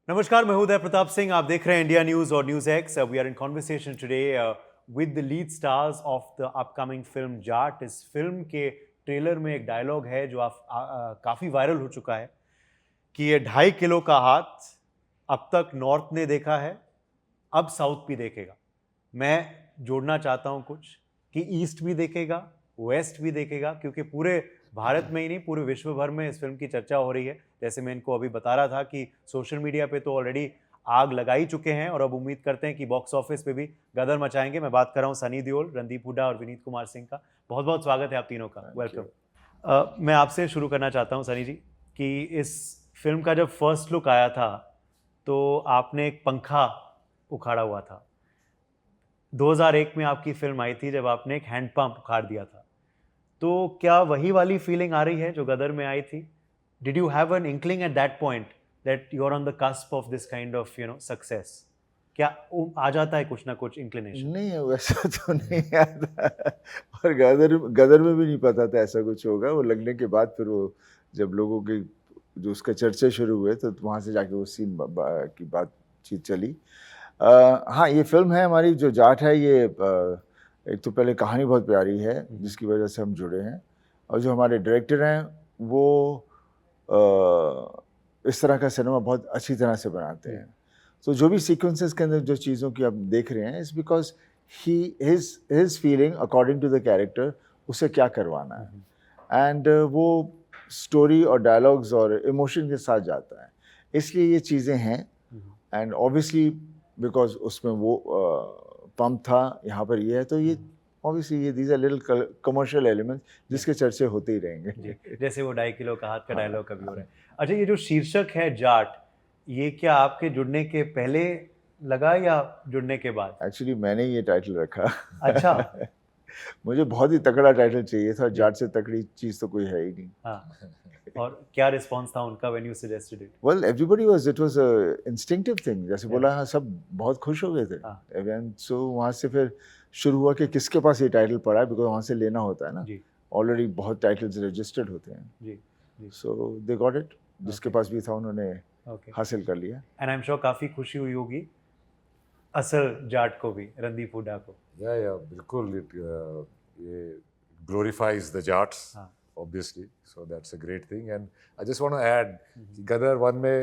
नमस्कार, मैं उदय प्रताप सिंह। आप देख रहे हैं इंडिया न्यूज और news X. We are in conversation today with the lead stars of the upcoming film Jaat. इस फिल्म के ट्रेलर में एक डायलॉग है जो काफ़ी वायरल हो चुका है कि ये 2.5 किलो का हाथ अब तक नॉर्थ ने देखा है, अब साउथ भी देखेगा। मैं जोड़ना चाहता हूं कुछ कि ईस्ट भी देखेगा, वेस्ट भी देखेगा, क्योंकि पूरे भारत में ही नहीं पूरे विश्व भर में इस फिल्म की चर्चा हो रही है। जैसे मैं इनको अभी बता रहा था कि सोशल मीडिया पे तो ऑलरेडी आग लगा ही चुके हैं और अब उम्मीद करते हैं कि बॉक्स ऑफिस पे भी गदर मचाएंगे। मैं बात कर रहा हूँ सनी देओल, रणदीप हुड्डा और विनीत कुमार सिंह का। बहुत बहुत स्वागत है आप तीनों का, वेलकम। मैं आपसे शुरू करना चाहता हूँ सनी जी कि इस फिल्म का जब फर्स्ट लुक आया था तो आपने एक पंखा उखाड़ा हुआ था। 2001 में आपकी फिल्म आई थी जब आपने एक हैंडपंप उखाड़ दिया था। तो क्या वही वाली फीलिंग आ रही है जो गदर में आई थी? Did you have an inkling at that point that you are on the cusp of this kind of success? क्या आ जाता है कुछ ना कुछ इंक्लिनेशन? नहीं, वैसा तो नहीं आता। और गदर गदर में भी नहीं पता था ऐसा कुछ होगा। वो लगने के बाद फिर वो जब लोगों के जो उसका चर्चा शुरू हुए तो वहाँ से जाके वो सीन की बातचीत चली। हाँ, ये फिल्म है हमारी जो जाट है। ये एक तो पहले कहानी बहुत प्यारी है जिसकी वजह से हम जुड़े हैं, और जो हमारे डायरेक्टर हैं वो इस तरह का सिनेमा बहुत अच्छी तरह से बनाते हैं। तो जो भी सीक्वेंसेस के अंदर जो चीज़ों की आप देख रहे हैं, it's because his feeling according to the character उसे क्या करवाना है, एंड वो स्टोरी और डायलॉग्स और इमोशन के साथ जाता है, इसलिए ये चीज़ें हैं। एंड ऑब्वियसली बिकॉज उसमें वो पंप था, यहाँ पर ये है, तो ये ऑब्वियसली ये these are little commercial elements जिसके चर्चे होते ही रहेंगे। जैसे वो 2.5 किलो का हाथ का डायलॉग कभी हो रहा है। अच्छा, ये जो शीर्षक है जाट, ये क्या आपके जुड़ने के पहले लगा या जुड़ने के बाद? एक्चुअली मैंने ये टाइटल रखा। अच्छा। मुझे बहुत ही तगड़ा टाइटल चाहिए था, जाट से तगड़ी चीज़ तो कोई है ही नहीं। हाँ, और क्या रिस्पॉन्स था उनका when you suggested it? Well everybody was, it was a instinctive thing, जैसे बोला, हाँ, सब बहुत खुश हो गए थे। एंड सो वहाँ से फिर शुरू हुआ कि किसके पास ये टाइटल पड़ा है, बिकॉज वहाँ से लेना होता है ना, ऑलरेडी बहुत टाइटल्स रजिस्टर्ड होते हैं। सो दे गॉट इट, जिसके पास भी था उन्होंने हासिल कर लिया। एंड आई एम श्योर काफी खुशी हुई होगी असल जाट को भी, रणदीप हुड्डा को। या बिल्कुल, ये glorifies the Jats, obviously, so that's a great thing. And I just want to add, गदर 1 में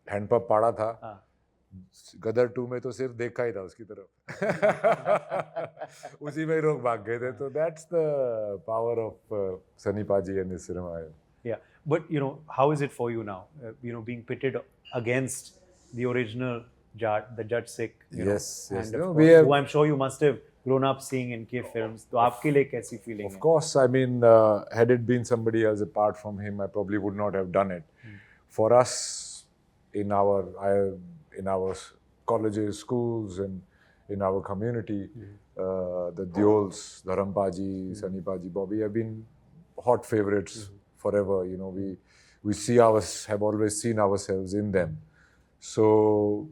हैंडपंप पाड़ा था, गदर 2 में तो सिर्फ देखा ही था उसकी तरफ। उसी में ही लोग भाग गए थे। तो that's the power of Sunny Paji and his cinema. Yeah, but how is it for you now? Being pitted against the original Jat, the Jat Sikh. Yes. And who I'm sure you must have grown up seeing इनके films. तो आपके लिए कैसी feeling है? Of course, I mean, had it been somebody else apart from him, I probably would not have done it. For us, in our colleges, schools, and in our community, the Deols, Dharam Paji, Sunny Paji, Bobby have been hot favorites forever. We have always seen ourselves in them. So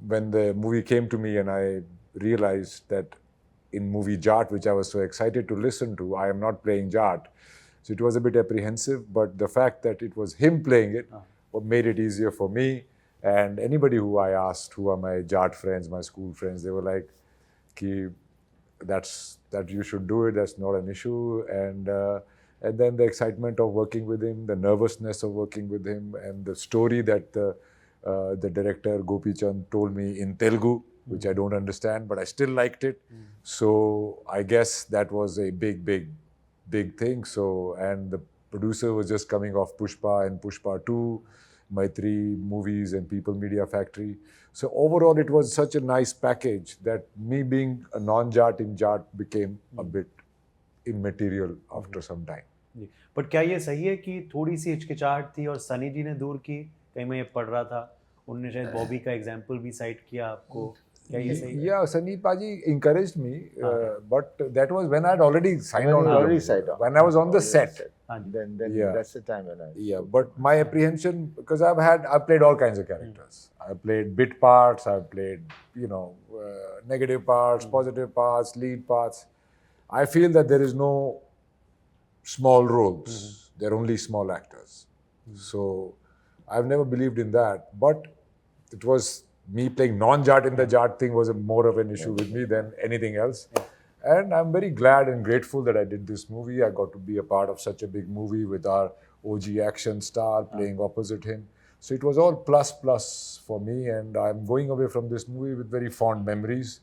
when the movie came to me and I realized that in movie Jat, which I was so excited to listen to, I am not playing Jat. So it was a bit apprehensive, but the fact that it was him playing it made it easier for me. And anybody who I asked, who are my Jat friends, my school friends, they were like, that you should do it, that's not an issue. And then the excitement of working with him, the nervousness of working with him, and the story that the director Gopi Chand told me in Telugu, which I don't understand, but I still liked it. So I guess that was a big thing. So, and the producer was just coming off Pushpa and Pushpa 2, Maitri movies and People Media Factory. So overall, it was such a nice package that me being a non-Jat in Jat became a bit immaterial after some time. But क्या ये सही है कि थोड़ी सी हिचकिचाहट थी और सनी जी ने दूर की? कहीं मैं ये पढ़ रहा था, उन्होंने शायद बॉबी का एग्जाम्पल भी साइट किया आपको। क्या ये सही है? Yeah, Sunny Paji encouraged me, but that was when I had already signed on. When I was on the set. Then Yeah. that's the time when I. Yeah, but my apprehension, because I've played all kinds of characters. I've played bit parts, I've played, negative parts, positive parts, lead parts. I feel that there is no small roles. They're only small actors. So I've never believed in that. But it was me playing non-Jat in the Jat thing was more of an issue with me than anything else. And I'm very glad and grateful that I did this movie. I got to be a part of such a big movie with our OG action star playing opposite him. So it was all plus for me, and I'm going away from this movie with very fond memories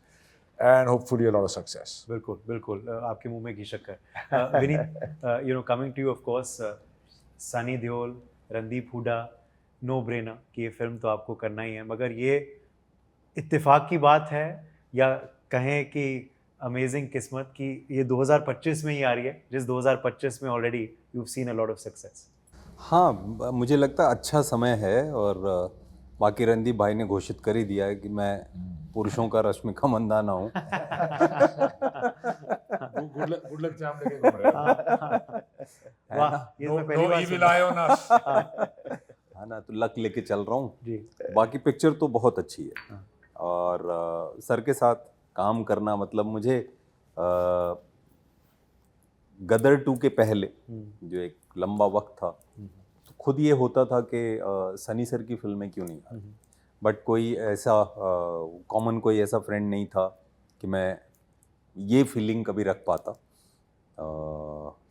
and hopefully a lot of success. बिल्कुल बिल्कुल आपके मुंह में घी शक्कर Vineet you know coming to you of course Sunny Deol Randeep Hooda no brainer कि ये film तो आपको करना ही है मगर ये इत्तेफाक की बात है या कहें कि अमेजिंग किस्मत कि ये 2025 में ही आ रही है जिस 2025 में already you have seen a lot of success हाँ मुझे लगता है अच्छा समय है और बाकी रणदीप भाई ने घोषित कर ही दिया है कि मैं पुरुषों का रश्मिका मंदाना हूँ Good luck charm लेके घूम रहे हो। वाह ये तो मैं पहली बार evil सुना। eye on us. है ना तो लक लेके चल रहा हूँ जी बाकी पिक्चर तो बहुत अच्छी है और सर के साथ काम करना मतलब मुझे गदर 2 के पहले जो एक लंबा वक्त था तो खुद ये होता था कि सनी सर की फिल्में क्यों नहीं आ रही बट कोई ऐसा कॉमन कोई ऐसा फ्रेंड नहीं था कि मैं ये फीलिंग कभी रख पाता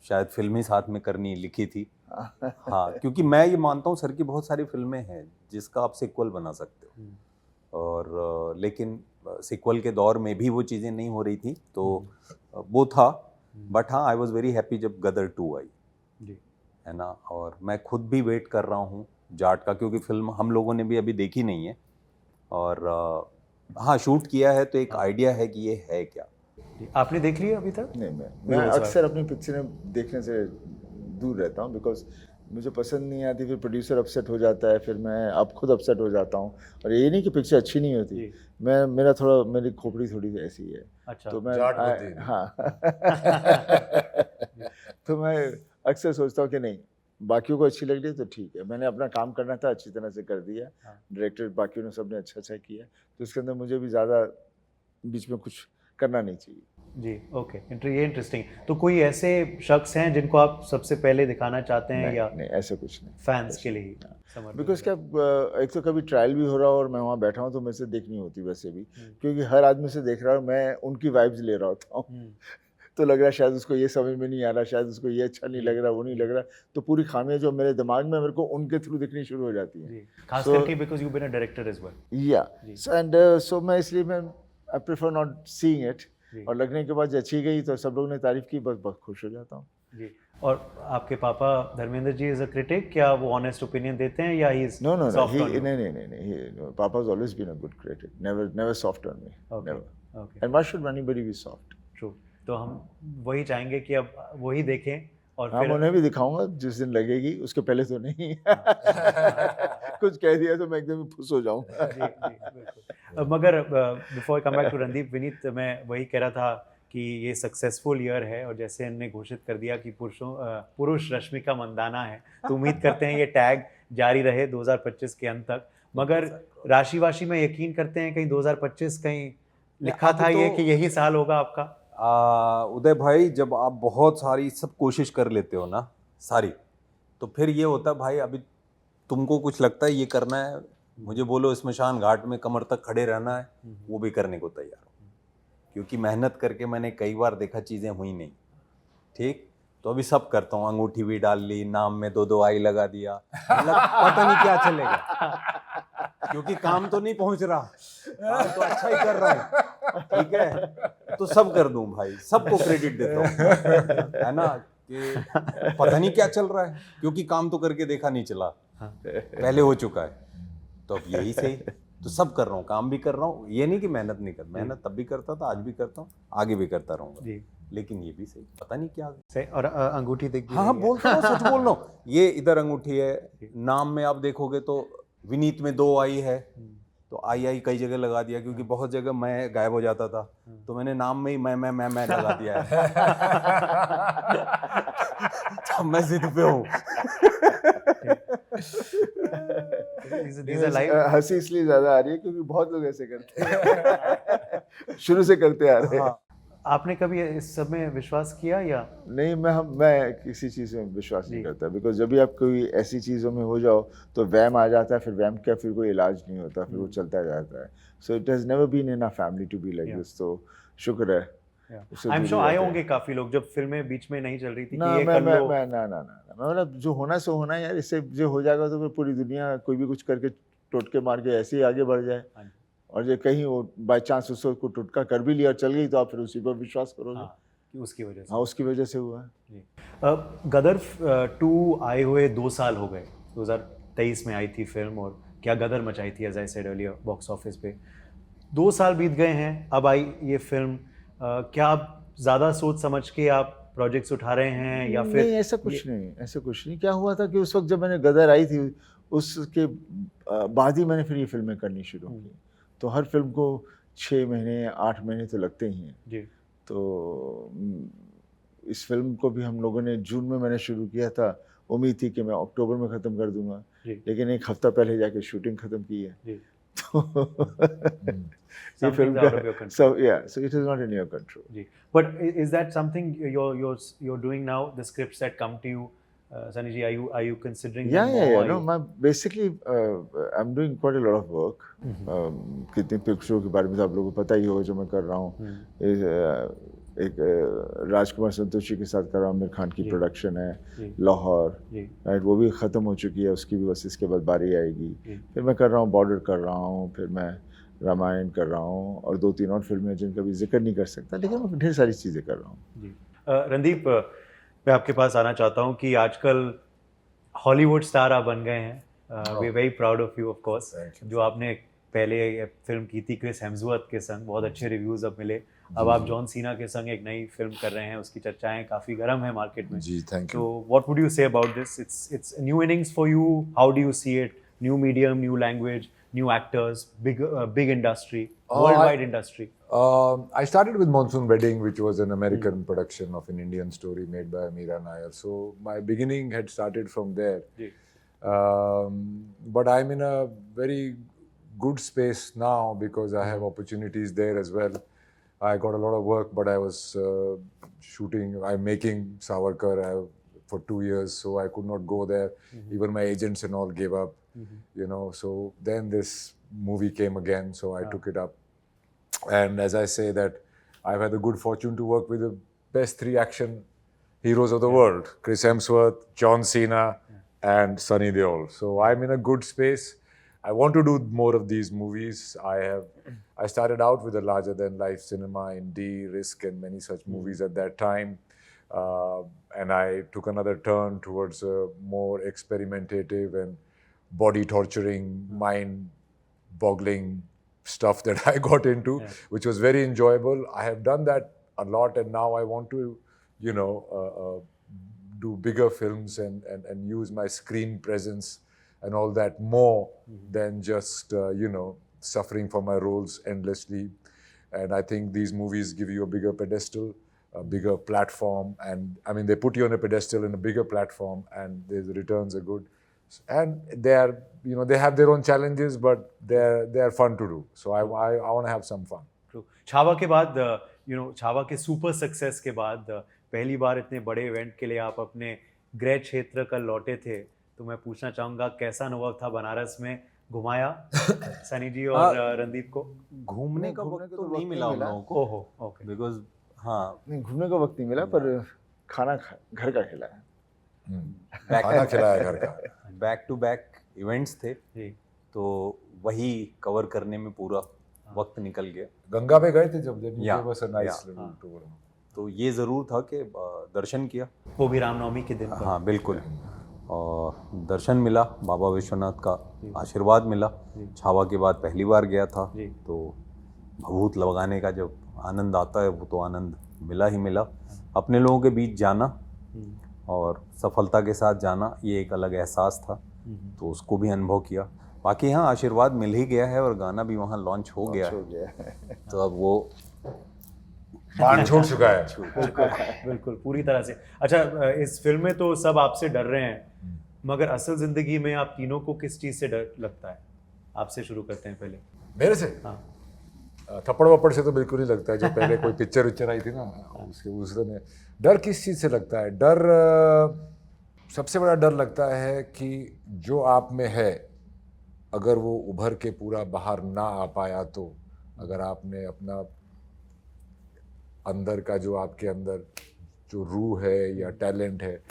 शायद फिल्म ही साथ में करनी लिखी थी हाँ क्योंकि मैं ये मानता हूँ सर की बहुत सारी फिल्में हैं जिसका आप सिक्वल बना सकते हो और लेकिन सिक्वल के दौर में भी वो चीज़ें नहीं हो रही थी तो वो था बट हाँ आई वॉज वेरी हैप्पी जब गदर 2 आई जी है ना और मैं खुद भी वेट कर रहा हूँ जाट का क्योंकि फिल्म हम लोगों ने भी अभी देखी नहीं है और हाँ शूट किया है तो एक आइडिया है कि ये है क्या जी। आपने देख लिया अभी तक नहीं मैं अक्सर अपनी पिक्चरें देखने से दूर रहता हूँ बिकॉज मुझे पसंद नहीं आती फिर प्रोड्यूसर अपसेट हो जाता है फिर मैं अब खुद अपसेट हो जाता हूँ और ये नहीं कि पिक्चर अच्छी नहीं होती जी। मेरी खोपड़ी थोड़ी ऐसी है अच्छा तो मैं जाट होती है। हाँ तो मैं अक्सर सोचता हूँ कि नहीं बाकियों को अच्छी लग रही है तो ठीक है मैंने अपना काम करना था अच्छी तरह से कर दिया हाँ। डायरेक्टर बाकियों ने सबने अच्छा किया तो इसके अंदर मुझे भी ज़्यादा बीच में कुछ करना नहीं चाहिए जी ओके ये इंटरेस्टिंग तो कोई ऐसे शख्स हैं जिनको आप सबसे पहले दिखाना चाहते हैं या नहीं ऐसा कुछ नहीं फैंस के लिए ही समर्पित बिकॉज क्या एक तो कभी ट्रायल भी हो रहा हो और मैं वहाँ बैठा हूँ तो मेरे से देखनी होती वैसे भी क्योंकि हर आदमी से देख रहा हूँ मैं उनकी वाइब्स ले रहा होता हूँ तो लग रहा है शायद उसको ये समझ में नहीं आ रहा शायद उसको ये अच्छा नहीं लग रहा वो नहीं लग रहा तो पूरी खामियां जो मेरे दिमाग में मेरे को उनके थ्रू दिखनी शुरू हो जाती हैं जी खास करके because you been a director as well yeah and so मैं इसलिए मैं I prefer not seeing it और लगने के बाद जब अच्छी गई तो सब लोग ने तारीफ की बस बहुत खुश हो जाता हूँ जी और आपके पापा Dharmendra ji is a critic क्या वो ऑनेस्ट ओपिनियन देते हैं या he is No, soft he, on you? no. Papa's always been a good critic. Never soft on me. Okay. Never. Okay. And why should anybody be soft? True. तो हम वही चाहेंगे कि अब वही देखें और हाँ फिर उन्हें भी दिखाऊंगा जिस दिन लगेगी उसके पहले तो नहीं कुछ कह दिया तो मैं एकदम खुश हो जाऊँ जी बिल्कुल मगर before come back to Randeep Vineet मैं वही कह रहा था कि ये सक्सेसफुल ईयर है और जैसे इन्होंने घोषित कर दिया कि पुरुष रश्मिका मंदाना है तो उम्मीद करते हैं ये टैग जारी रहे 2025 के अंत तक मगर राशि वाशी में यकीन करते हैं कहीं 2025 कहीं लिखा था ये कि यही साल होगा आपका उदय भाई जब आप बहुत सारी सब कोशिश कर लेते हो ना सारी तो फिर ये होता है भाई अभी तुमको कुछ लगता है ये करना है मुझे बोलो स्मशान घाट में कमर तक खड़े रहना है वो भी करने को तैयार हूँ क्योंकि मेहनत करके मैंने कई बार देखा चीज़ें हुई नहीं ठीक तो अभी सब करता हूँ अंगूठी भी डाल ली नाम में 2 आई लगा दिया मतलब पता नहीं क्या चलेगा क्योंकि काम तो नहीं पहुंच रहा काम तो अच्छा ही कर रहा हूँ ठीक है तो सब कर दूं भाई सबको क्रेडिट देता हूँ है ना कि पता नहीं क्या चल रहा है क्योंकि काम तो करके देखा नहीं चला पहले हो चुका है तो अब यही सही तो सब कर रहा हूँ काम भी कर रहा हूँ ये नहीं कि मेहनत नहीं कर मेहनत तब भी करता था आज भी करता हूँ आगे भी करता रहूँगा जी लेकिन ये भी सही पता नहीं क्या सही और अंगूठी देख भी हाँ रही है। बोलता हूँ सच बोल रहा हूँ ये इधर अंगूठी है नाम में आप देखोगे तो विनीत में 2 आई है तो आई कई जगह लगा दिया क्योंकि बहुत जगह मैं गायब हो जाता था तो मैंने नाम में ही मैं लगा दिया है तो मैं जिद पे हूँ These are live हंसी इसलिए ज्यादा आ रही है क्योंकि बहुत लोग ऐसे करते हैं शुरू से करते आ रहे हैं आपने कभी इस सब में विश्वास किया या नहीं, मैं किसी चीज़ में विश्वास नहीं करता, बिकॉज जब भी आप कोई ऐसी चीज़ों में हो जाओ तो वहम आ जाता है, फिर वहम का फिर कोई इलाज नहीं होता, फिर वो चलता जाता है. So it has never been in our family to be like this. तो शुक्र है. आई एम श्योर आए होंगे काफी लोग जब फिल्में बीच में नहीं चल रही थी ना, कि ये मैं कर मैं लो. मैं ना ना ना ना, मतलब जो होना सो होना है यार. इससे जो हो जाएगा तो फिर पूरी दुनिया कोई भी कुछ करके टोटके मार के ऐसे ही आगे बढ़ जाए. हाँ जी. और जो कहीं वो बाय चांस उसको टोटका कर भी लिया और चल गई तो आप फिर उसी पर विश्वास करोगे. हाँ, कि उसकी वजह से. हाँ, उसकी वजह से हुआ है. जी. गदर 2 आए हुए 2 साल हो गए. 2023 में आई थी फिल्म और क्या गदर मचाई थी, as I said earlier, box office पे. 2 साल बीत गए हैं, अब आई ये फिल्म. क्या आप ज़्यादा सोच समझ के आप प्रोजेक्ट्स उठा रहे हैं या फिर नहीं, ऐसा कुछ नहीं, ऐसा कुछ नहीं. क्या हुआ था कि उस वक्त जब मैंने गदर आई थी उसके बाद ही मैंने फिर ये फिल्में करनी शुरू की. तो हर फिल्म को 6 महीने 8 महीने तो लगते ही हैं. जी. तो इस फिल्म को भी हम लोगों ने जून में मैंने शुरू किया था. उम्मीद थी कि मैं अक्टूबर में ख़त्म कर दूंगा, लेकिन एक हफ्ता पहले जाके शूटिंग ख़त्म की है. जी. तो ये फिल्म का so it is not in your control. Ji. But is that something you're doing now? The scripts that come to you, Sunny ji, are you considering? Yeah. No, basically I'm doing quite a lot of work. कितनी पिक्चरों के बारे में तो आप लोगों को पता ही होगा जो मैं कर रहा हूँ. एक राजकुमार संतोषी के साथ कर रहा हूँ. आमिर खान की प्रोडक्शन है लाहौर, राइट, वो भी ख़त्म हो चुकी है. उसकी भी बस इसके बाद बारी आएगी. फिर मैं कर रहा हूँ बॉर्डर कर रहा हूँ, फिर मैं रामायण कर रहा हूँ और 2-3 और फिल्में जिनका भी जिक्र नहीं कर सकता, लेकिन मैं ढेर सारी चीज़ें कर रहा हूँ. जी. रणदीप, मैं आपके पास आना चाहता हूँ कि आजकल हॉलीवुड स्टार आप बन गए हैं. We are very proud of you, of course. जो आपने पहले फिल्म की थी क्रिस हेम्सवर्थ के संग, बहुत अच्छे रिव्यूज़ अब मिले. अब आप जॉन सीना के संग एक नई फिल्म कर रहे हैं, उसकी चर्चाएं काफ़ी गर्म है मार्केट में. जी, thank you. So what would you say about this? It's a new innings for you. How do you see it? New medium, new language, new actors, big industry, worldwide industry. I started with Monsoon Wedding, which was an American production of an Indian story made by Meera Nair. So my beginning had started from there. But I'm in a very good space now because I have opportunities there as well. I got a lot of work, but I was shooting. I'm making Savarkar for 2 years, so I could not go there. Even my agents and all gave up, you know. So then this movie came again, so I took it up. And as I say that, I've had the good fortune to work with the best 3 action heroes of the world: Chris Hemsworth, John Cena, and Sunny Deol. So I'm in a good space. I want to do more of these movies. I started out with a larger-than-life cinema, indie, Risk, and many such movies at that time. And I took another turn towards a more experimentative and body-torturing, mind-boggling stuff that I got into, which was very enjoyable. I have done that a lot, and now I want to, you know, do bigger films and use my screen presence and all that more than just, you know, suffering for my roles endlessly. And I think these movies give you a bigger pedestal, a bigger platform. And I mean, they put you on a pedestal in a bigger platform, and the returns are good. And they are, you know, they have their own challenges, but they are fun to do. So I want to have some fun. True. Chhaava के बाद, you know, Chhaava के super success के बाद पहली बार इतने बड़े event के लिए आप अपने गृह क्षेत्र का लौटे थे. तो मैं पूछना चाहूँगा, कैसा अनुभव था बनारस में? घुमाया सनी जी और रणदीप को? घूमने का वक्त तो नहीं मिला उन लोगों को. ओहो, ओके. बिकॉज हाँ, नहीं, घूमने का वक्त नहीं मिला, पर खाना घर का खिलाया. खाना खिलाया घर का. बैक टू बैक इवेंट्स थे, जी. तो वही कवर करने में पूरा वक्त निकल गया. गंगा पे गए थे जब या, बस नाइस या, टूर. तो ये ज़रूर था कि दर्शन किया. वो भी रामनवमी के दिन पर. हाँ बिल्कुल. और दर्शन मिला, बाबा विश्वनाथ का आशीर्वाद मिला. छावा के बाद पहली बार गया था, तो भभूत लगाने का जब आनंद आता है वो तो आनंद मिला ही मिला. अपने लोगों के बीच जाना और सफलता के साथ जाना, ये एक अलग एहसास था, तो उसको भी अनुभव किया. बाकी हाँ, आशीर्वाद मिल ही गया है और गाना भी वहाँ लॉन्च हो गया है. तो अब वो बाण छूट चुका है. बिल्कुल पूरी तरह से. अच्छा, इस फिल्म में तो सब आपसे डर रहे हैं, मगर असल जिंदगी में आप तीनों को किस चीज़ से डर लगता है? आपसे शुरू करते हैं पहले. मेरे से? हाँ. थप्पड़ वप्पड़ से तो बिल्कुल नहीं लगता है, जो पहले कोई पिक्चर विक्चर आई थी ना उसके दूसरे में। डर किस चीज़ से लगता है? डर सबसे बड़ा डर लगता है कि जो आप में है अगर वो उभर के पूरा बाहर ना आ पाया तो, अगर आपने अपना अंदर का जो आपके अंदर जो रूह है या टैलेंट है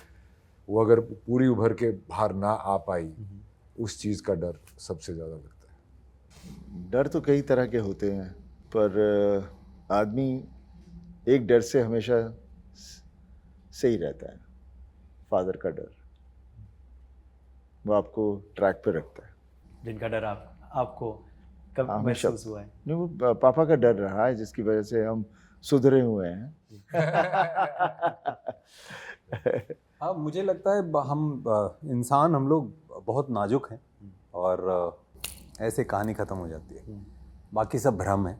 वो अगर पूरी उभर के बाहर ना आ पाई, उस चीज़ का डर सबसे ज़्यादा लगता है। डर तो कई तरह के होते हैं, पर आदमी एक डर से हमेशा सही रहता है। फादर का डर, वो आपको ट्रैक पे रखता है। जिनका डर आपको कब हमेशा महसूस हुआ है? नहीं, वो पापा का डर रहा है जिसकी वजह से हम सुधरे हुए हैं। हाँ, मुझे लगता है हम इंसान, हम लोग बहुत नाजुक हैं और ऐसे कहानी ख़त्म हो जाती है, बाकी सब भ्रम है।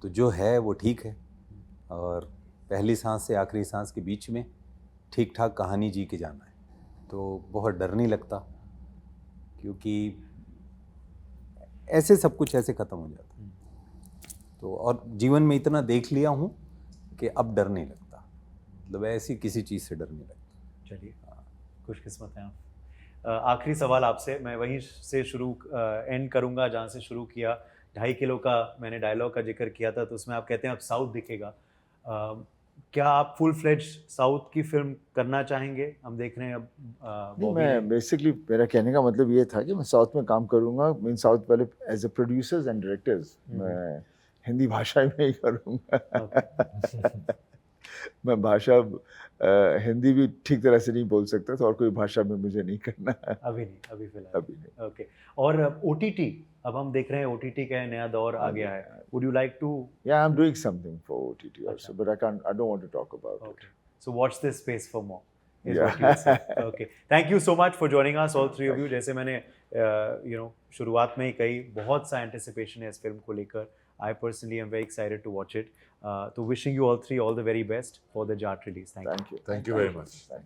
तो जो है वो ठीक है, और पहली सांस से आखिरी सांस के बीच में ठीक ठाक कहानी जी के जाना है, तो बहुत डर नहीं लगता, क्योंकि ऐसे सब कुछ ऐसे ख़त्म हो जाता है। तो और जीवन में इतना देख लिया हूँ कि अब डर नहीं लगता, मतलब ऐसी किसी चीज़ से डर नहीं लगता। चलिए, खुशकिस्मत हैं आप। आखिरी सवाल आपसे, मैं वहीं से शुरू एंड करूंगा जहाँ से शुरू किया। 2.5 किलो का मैंने डायलॉग का जिक्र किया था, तो उसमें आप कहते हैं अब साउथ दिखेगा। क्या आप फुल फ्लेज साउथ की फिल्म करना चाहेंगे? हम देख रहे हैं अब नहीं, बॉबी ने- मैं बेसिकली मेरा कहने का मतलब ये था कि मैं साउथ में काम करूंगा, मीन साउथ वाले as a producers and directors मैं हिंदी भाषा में ही करूंगा। मैं भाषा हिंदी भी ठीक तरह से नहीं बोल सकता, तो और कोई भाषा में मुझे नहीं करना है अभी नहीं, अभी फिलहाल अभी नहीं। ओके। और ओटीटी, अब हम देख रहे हैं ओटीटी का नया दौर आ गया है। Would you like to? Yeah, I'm doing something for OTT also, but I don't want to talk about it. Okay. So watch this space for more. Is Yeah. what you say. Okay. Thank you so much for joining us, all three of you. जैसे मैंने शुरुआत में ही कही, बहुत सा anticipation है इस film को लेकर. I personally am very excited to watch it. So wishing you all three all the very best for the Jat release. Thank you. Thank you. Thank you very much. Thank you.